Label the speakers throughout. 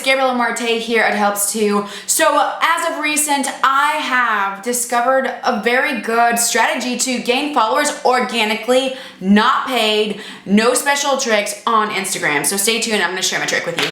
Speaker 1: Gabrielle Marte here at Helps Too. So as of recent, I have discovered a very good strategy to gain followers organically, not paid, no special tricks on Instagram. So stay tuned, I'm gonna share my trick with you.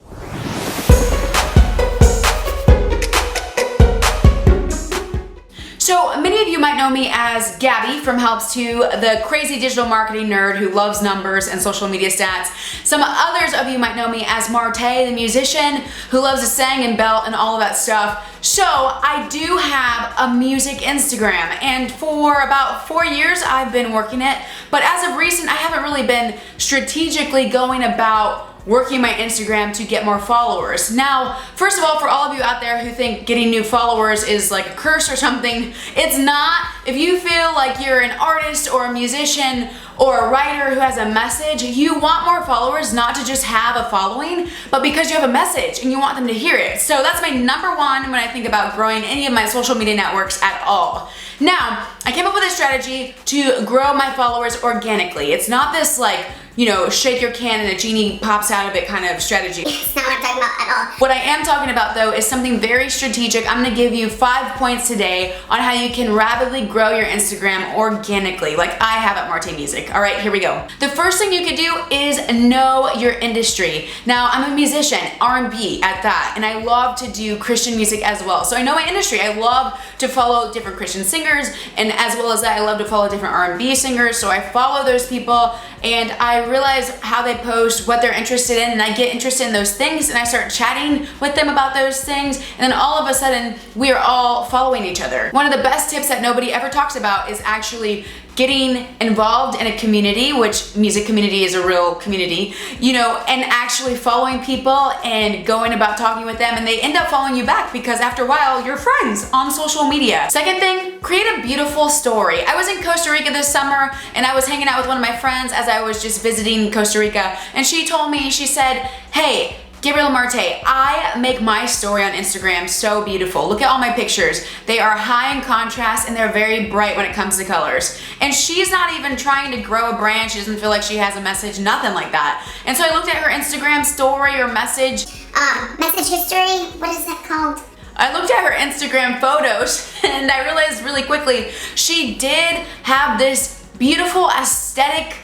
Speaker 1: So many of you might know me as Gabby from Helps Too, the crazy digital marketing nerd who loves numbers and social media stats. Some others of you might know me as Marte, the musician who loves to sing and belt and all of that stuff. So I do have a music Instagram, and for about 4 years I've been working it, but as of recent I haven't really been strategically going about working my Instagram to get more followers. Now, first of all, for all of you out there who think getting new followers is like a curse or something, it's not. If you feel like you're an artist or a musician or a writer who has a message, you want more followers not to just have a following, but because you have a message and you want them to hear it. So that's my number one when I think about growing any of my social media networks at all. Now, I came up with a strategy to grow my followers organically. It's not this like, shake your can and a genie pops out of it kind of strategy.
Speaker 2: It's not what I'm talking about at all.
Speaker 1: What I am talking about though is something very strategic. I'm gonna give you 5 points today on how you can rapidly grow your Instagram organically, like I have at Marte Music. All right, here we go. The first thing you could do is know your industry. Now, I'm a musician, R&B at that, and I love to do Christian music as well. So I know my industry. I love to follow different Christian singers, and as well as that, I love to follow different R&B singers. So I follow those people, and I realize how they post, what they're interested in, and I get interested in those things, and I start chatting with them about those things, and then all of a sudden we are all following each other. One of the best tips that nobody ever talks about is actually getting involved in a community, which music community is a real community, and actually following people and going about talking with them, and they end up following you back because after a while you're friends on social media. Second thing, create a beautiful story. I was in Costa Rica this summer and I was hanging out with one of my friends as I was just visiting Costa Rica, and she told me, she said, "Hey, Gabrielle Marte, I make my story on Instagram so beautiful. Look at all my pictures. They are high in contrast and they're very bright when it comes to colors." And she's not even trying to grow a brand. She doesn't feel like she has a message, nothing like that. And so I looked at her Instagram story or message.
Speaker 2: Message history? What is that called?
Speaker 1: I looked at her Instagram photos and I realized really quickly she did have this beautiful aesthetic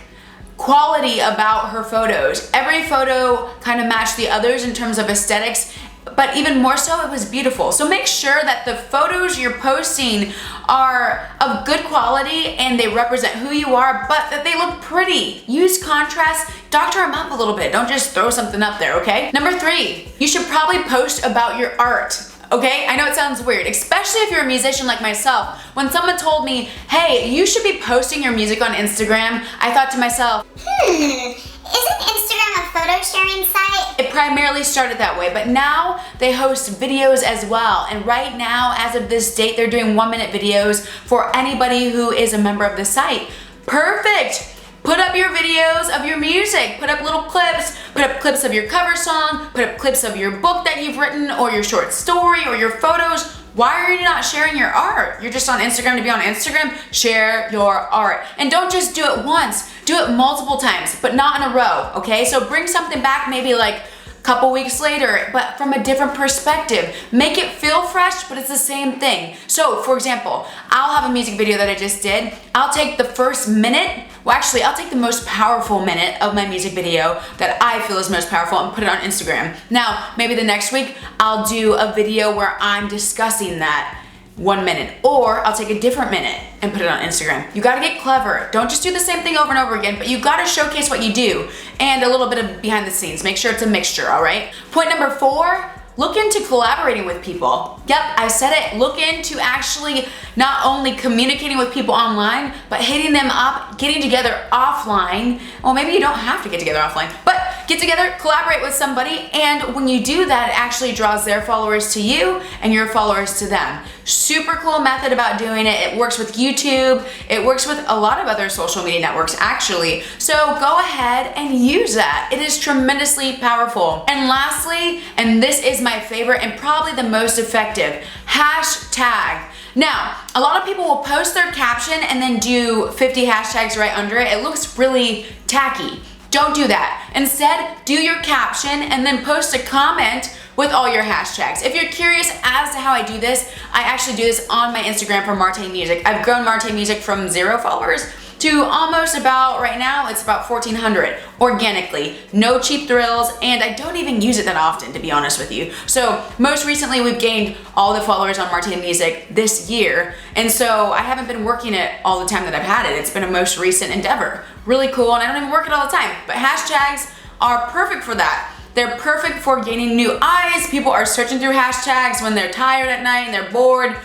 Speaker 1: quality about her photos. Every photo kind of matched the others in terms of aesthetics, but even more so, it was beautiful. So make sure that the photos you're posting are of good quality and they represent who you are, but that they look pretty. Use contrast, doctor them up a little bit. Don't just throw something up there, okay? Number 3, you should probably post about your art. Okay, I know it sounds weird, especially if you're a musician like myself. When someone told me, "Hey, you should be posting your music on Instagram," I thought to myself,
Speaker 2: Isn't Instagram a photo sharing site?
Speaker 1: It primarily started that way, but now they host videos as well. And right now, as of this date, they're doing 1-minute videos for anybody who is a member of the site. Perfect! Put up your videos of your music, put up little clips, put up clips of your cover song, put up clips of your book that you've written or your short story or your photos. Why are you not sharing your art? You're just on Instagram to be on Instagram. Share your art. And don't just do it once, do it multiple times, but not in a row, okay? So bring something back maybe like a couple weeks later, but from a different perspective. Make it feel fresh, but it's the same thing. So for example, I'll have a music video that I just did. I'll take the first minute, well actually I'll take the most powerful minute of my music video that I feel is most powerful and put it on Instagram. Now, maybe the next week I'll do a video where I'm discussing that 1 minute, or I'll take a different minute and put it on Instagram. You gotta get clever. Don't just do the same thing over and over again, but you gotta showcase what you do and a little bit of behind the scenes. Make sure it's a mixture, all right? Point number 4, look into collaborating with people. Yep, I said it. Look into actually not only communicating with people online, but hitting them up, getting together offline. Well, maybe you don't have to get together offline, but get together, collaborate with somebody, and when you do that, it actually draws their followers to you and your followers to them. Super cool method about doing it. It works with YouTube. It works with a lot of other social media networks, actually. So go ahead and use that. It is tremendously powerful. And lastly, and this is my favorite and probably the most effective, hashtag. Now, a lot of people will post their caption and then do 50 hashtags right under it. It looks really tacky. Don't do that. Instead, do your caption and then post a comment with all your hashtags. If you're curious as to how I do this, I actually do this on my Instagram for Marte Music. I've grown Marte Music from 0 followers to almost about, right now, it's about 1,400 organically. No cheap thrills, and I don't even use it that often, to be honest with you. So most recently, we've gained all the followers on Marte Music this year, and so I haven't been working it all the time that I've had it. It's been a most recent endeavor. Really cool, and I don't even work it all the time, but hashtags are perfect for that. They're perfect for gaining new eyes. People are searching through hashtags when they're tired at night and they're bored.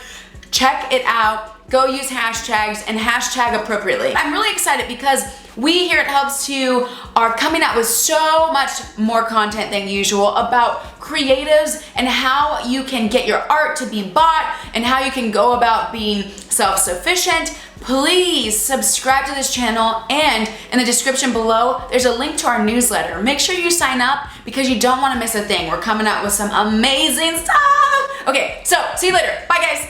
Speaker 1: Check it out. Go use hashtags and hashtag appropriately. I'm really excited because we here at Helps 2 are coming out with so much more content than usual about creatives and how you can get your art to be bought and how you can go about being self-sufficient. Please subscribe to this channel, and in the description below, there's a link to our newsletter. Make sure you sign up because you don't want to miss a thing. We're coming out with some amazing stuff. Okay, so see you later. Bye, guys.